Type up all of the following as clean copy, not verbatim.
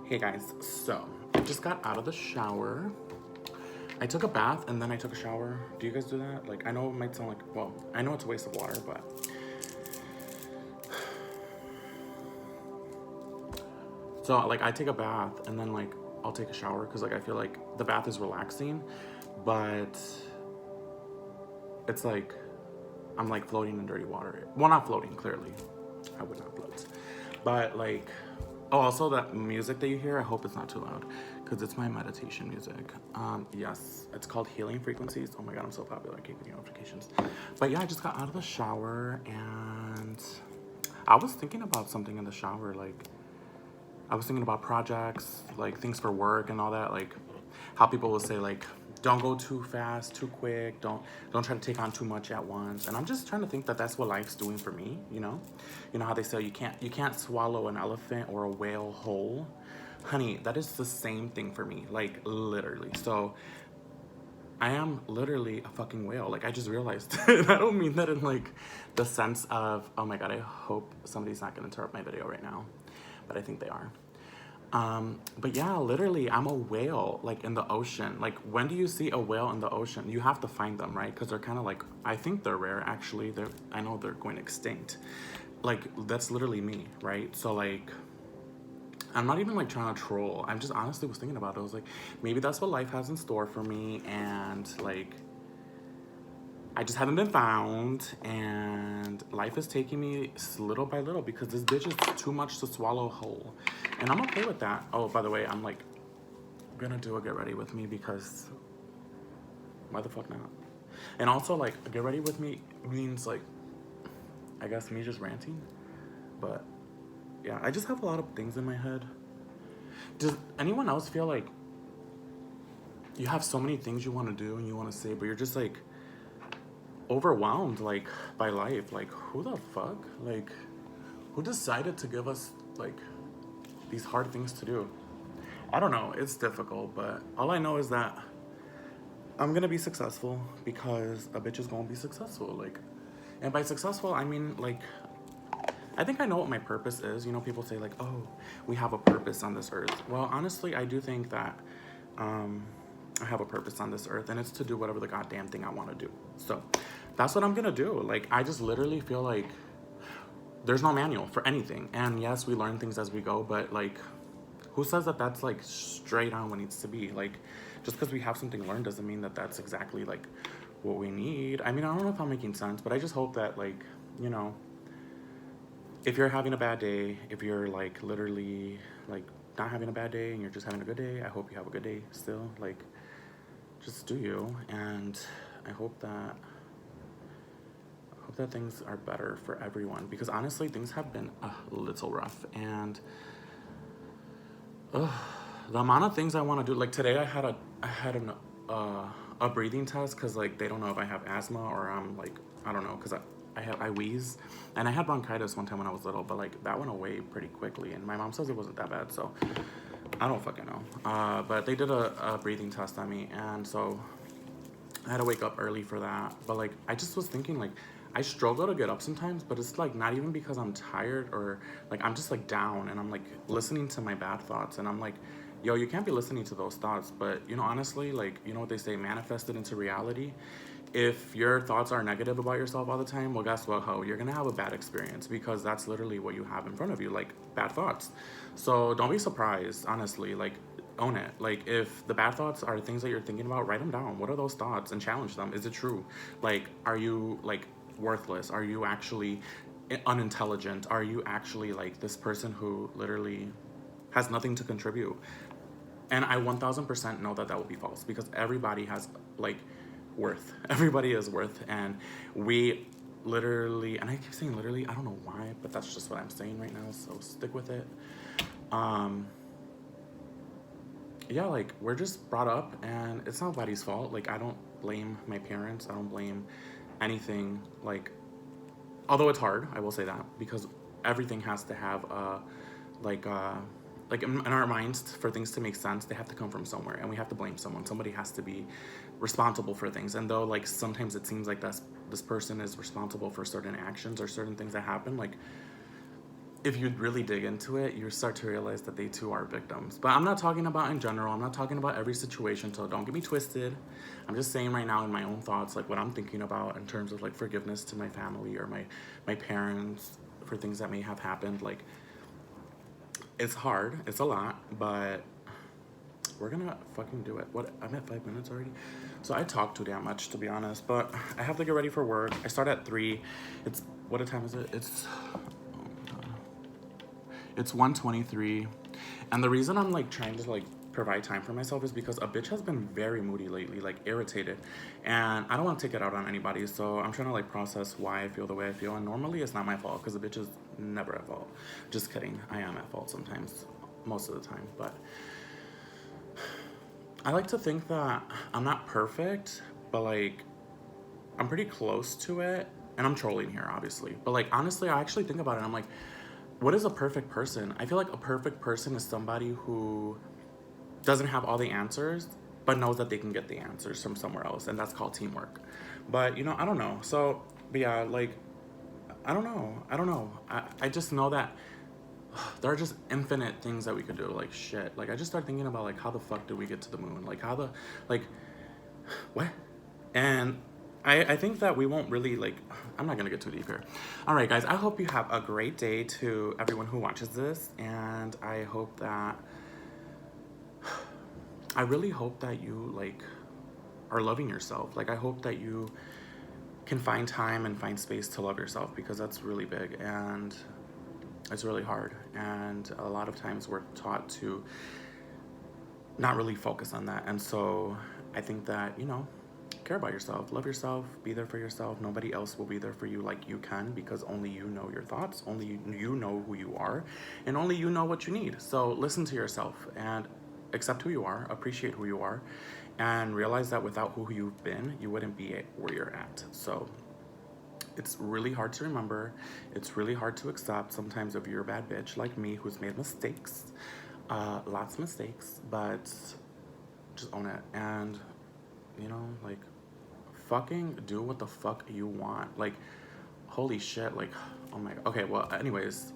Hey guys, so I just got out of the shower. I took a bath and then I took a shower. Do you guys do that? Like, I know it might sound like, well, I know it's a waste of water, but so like I take a bath and then like I'll take a shower because like I feel like the bath is relaxing, but it's like I'm like floating in dirty water. Well, not floating, clearly. I would not float. But like, oh, also that music that you hear, I hope it's not too loud because it's my meditation music. Yes, it's called Healing Frequencies. Oh my God, I'm so popular. I keep getting notifications. But yeah, I just got out of the shower and I was thinking about something in the shower. Like, I was thinking about projects, like things for work and all that. Like, how people will say like, don't go too fast, too quick. Don't try to take on too much at once. And I'm just trying to think that that's what life's doing for me. You know how they say you can't swallow an elephant or a whale whole. Honey, that is the same thing for me, like literally. So I am literally a fucking whale. Like I just realized. And I don't mean that in like the sense of, oh my God, I hope somebody's not gonna interrupt my video right now. But I think they are. But yeah, literally, I'm a whale, like in the ocean. Like, when do you see a whale in the ocean? You have to find them, right? Because they're kind of like, I think they're rare, actually. I know they're going extinct. Like, that's literally me, right? So, like, I'm not even like trying to troll. I'm just honestly was thinking about it. I was like, maybe that's what life has in store for me. And, like, I just haven't been found, and life is taking me little by little because this bitch is too much to swallow whole. And I'm okay with that. Oh, by the way, I'm like gonna do a get ready with me because why the fuck not? And also, like, get ready with me means like, I guess me just ranting. But yeah, I just have a lot of things in my head. Does anyone else feel like you have so many things you want to do and you want to say, but you're just like overwhelmed like by life? Like, who the fuck, like, who decided to give us like these hard things to do? I don't know, it's difficult, but all I know is that I'm gonna be successful because a bitch is gonna be successful. Like, and by successful I mean like, I think I know what my purpose is. You know, people say like, oh, we have a purpose on this earth. Well, honestly, I do think that I have a purpose on this earth, and it's to do whatever the goddamn thing I want to do. So that's what I'm gonna do. Like, I just literally feel like there's no manual for anything. And yes, we learn things as we go, but like, who says that that's like straight on what needs to be? Like, just because we have something learned doesn't mean that that's exactly like what we need. I mean, I don't know if I'm making sense, but I just hope that, like, you know, if you're having a bad day, if you're like literally like not having a bad day and you're just having a good day, I hope you have a good day still. Like, just do you. And I hope that things are better for everyone because honestly, things have been a little rough. And the amount of things I want to do, like today, a breathing test because like they don't know if I have asthma or I'm like, I don't know, because I wheeze, and I had bronchitis one time when I was little, but like that went away pretty quickly, and my mom says it wasn't that bad, so I don't fucking know. But they did a breathing test on me, and so I had to wake up early for that. But like, I just was thinking like, I struggle to get up sometimes, but it's like not even because I'm tired or like I'm just like down and I'm like listening to my bad thoughts and I'm like, yo, you can't be listening to those thoughts. But you know, honestly, like, you know what they say, manifest it into reality. If your thoughts are negative about yourself all the time, well, guess what, ho? You're gonna have a bad experience because that's literally what you have in front of you, like bad thoughts. So don't be surprised, honestly. Like, own it. Like, if the bad thoughts are things that you're thinking about, write them down. What are those thoughts? And challenge them. Is it true? Like, are you like worthless? Are you actually unintelligent? Are you actually like this person who literally has nothing to contribute? And I 1000% know that that will be false because everybody has like worth. Everybody is worth. And we literally, and I keep saying literally, I don't know why, but that's just what I'm saying right now. So stick with it. Yeah, like, we're just brought up and it's not nobody's fault. Like, I don't blame my parents. I don't blame anything. Like, although it's hard, I will say that, because everything has to have like like in our minds, for things to make sense, they have to come from somewhere, and we have to blame someone. Somebody has to be responsible for things. And though like sometimes it seems like this person is responsible for certain actions or certain things that happen, like if you really dig into it, you start to realize that they too are victims. But I'm not talking about in general. I'm not talking about every situation, so don't get me twisted. I'm just saying right now in my own thoughts, like what I'm thinking about in terms of like forgiveness to my family or my parents for things that may have happened. Like it's hard, it's a lot, but we're gonna fucking do it. What? I'm at 5 minutes already. So I talk too damn much to be honest, but I have to get ready for work. I start at 3. It's what time is it? It's 1:23, and the reason I'm like trying to like provide time for myself is because a bitch has been very moody lately, like irritated, and I don't want to take it out on anybody. So I'm trying to like process why I feel the way I feel, and normally it's not my fault because a bitch is never at fault. Just kidding, I am at fault sometimes, most of the time, but I like to think that I'm not perfect, but like I'm pretty close to it. And I'm trolling here, obviously. But like honestly, I actually think about it and I'm like, what is a perfect person? I feel like a perfect person is somebody who doesn't have all the answers, but knows that they can get the answers from somewhere else, and that's called teamwork. But you know, I don't know. So, but yeah, like I don't know. I don't know. I just know that there are just infinite things that we could do. Like shit. Like I just start thinking about like how the fuck did we get to the moon? Like how the like what? And I think that we won't really like. I'm not gonna get too deep here. All right, guys. I hope you have a great day to everyone who watches this, and I hope that I really hope that you like are loving yourself. Like I hope that you can find time and find space to love yourself because that's really big and it's really hard. And a lot of times we're taught to not really focus on that. And so I think that, you know, care about yourself, love yourself, be there for yourself. Nobody else will be there for you like you can because only you know your thoughts, only you know who you are, and only you know what you need. So listen to yourself and accept who you are, appreciate who you are, and realize that without who you've been, you wouldn't be where you're at. So it's really hard to remember. It's really hard to accept sometimes if you're a bad bitch like me who's made mistakes, lots of mistakes, but just own it. And, you know, like, fucking do what the fuck you want. Like, holy shit, like, oh my god. Okay, well, anyways,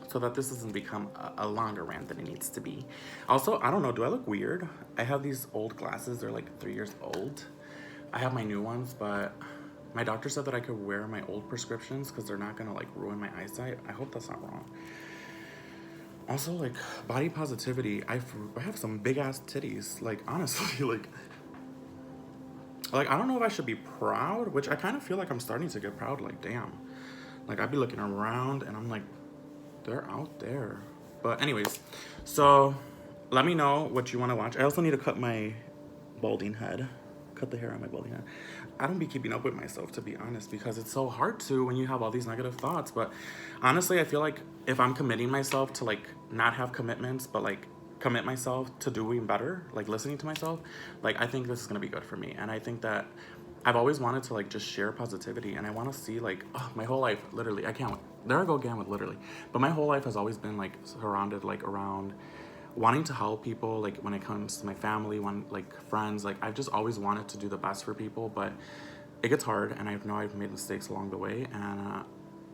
so that this doesn't become a longer rant than it needs to be. Also, I don't know, do I look weird? I have these old glasses, they're like 3 years old. I have my new ones, but my doctor said that I could wear my old prescriptions because they're not gonna like ruin my eyesight. I hope that's not wrong. Also, like, body positivity, I have some big ass titties. Like, honestly, like I don't know if I should be proud, which I kind of feel like I'm starting to get proud. Like, damn, like I'd be looking around and I'm like, they're out there. But anyways, so let me know what you want to watch. I also need to cut my balding head, cut the hair on my balding head. I don't be keeping up with myself, to be honest, because it's so hard to when you have all these negative thoughts. But honestly, I feel like if I'm committing myself to like not have commitments, but like commit myself to doing better, like listening to myself, like I think this is gonna be good for me. And I think that I've always wanted to like just share positivity, and I want to see like, oh, my whole life, literally, I can't. There I go again with literally, but my whole life has always been like surrounded like around wanting to help people, like when it comes to my family, when like friends, like I've just always wanted to do the best for people, but it gets hard, and I know I've made mistakes along the way, and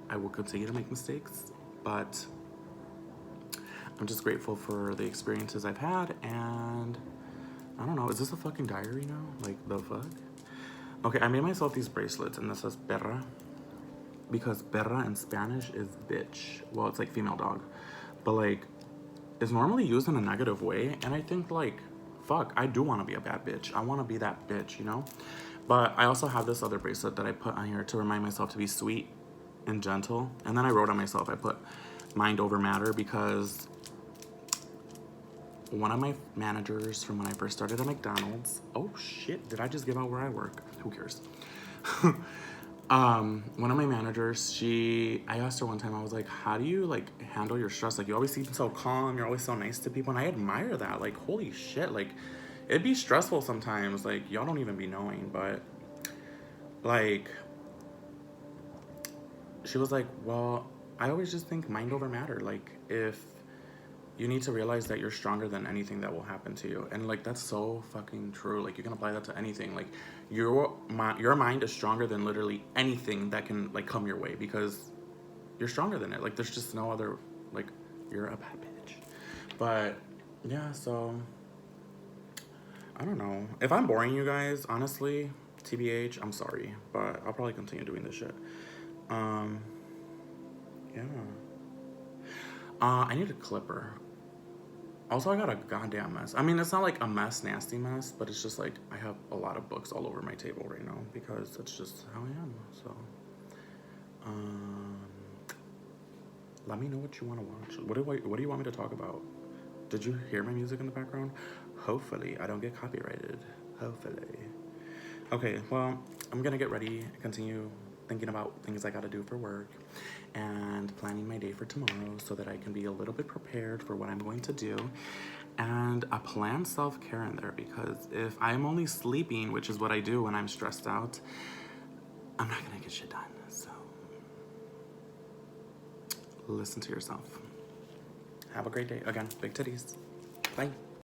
I will continue to make mistakes, but I'm just grateful for the experiences I've had. And I don't know, is this a fucking diary now? Like, the fuck? Okay, I made myself these bracelets, and this says perra, because perra in Spanish is bitch. Well, it's like female dog, but like it's normally used in a negative way, and I think like, fuck, I do want to be a bad bitch. I want to be that bitch, you know? But I also have this other bracelet that I put on here to remind myself to be sweet and gentle. And then I wrote on myself, I put mind over matter, because one of my managers from when I first started at McDonald's, oh shit, did I just give out where I work? Who cares? One of my managers, I asked her one time, I was like, how do you like handle your stress? Like, you always seem so calm, you're always so nice to people, and I admire that. Like, holy shit, like it'd be stressful sometimes, like y'all don't even be knowing. But like, she was like, well, I always just think mind over matter. Like, if you need to realize that you're stronger than anything that will happen to you. And like, that's so fucking true. Like, you can apply that to anything. Like, your mind is stronger than literally anything that can like come your way, because you're stronger than it. Like there's just no other, like, you're a bad bitch. But yeah, so I don't know. If I'm boring you guys, honestly, TBH, I'm sorry, but I'll probably continue doing this shit. Um, yeah. I need a clipper. Also, I got a goddamn mess. I mean, it's not like a mess, nasty mess, but it's just like I have a lot of books all over my table right now because it's just how I am. So, um, let me know what you want to watch. What do you want me to talk about? Did you hear my music in the background? Hopefully, I don't get copyrighted. Hopefully. Okay, well, I'm gonna get ready, continue thinking about things I gotta do for work, and planning my day for tomorrow so that I can be a little bit prepared for what I'm going to do. And I plan self care in there because if I'm only sleeping, which is what I do when I'm stressed out, I'm not gonna get shit done. So, listen to yourself. Have a great day. Again, big titties. Bye.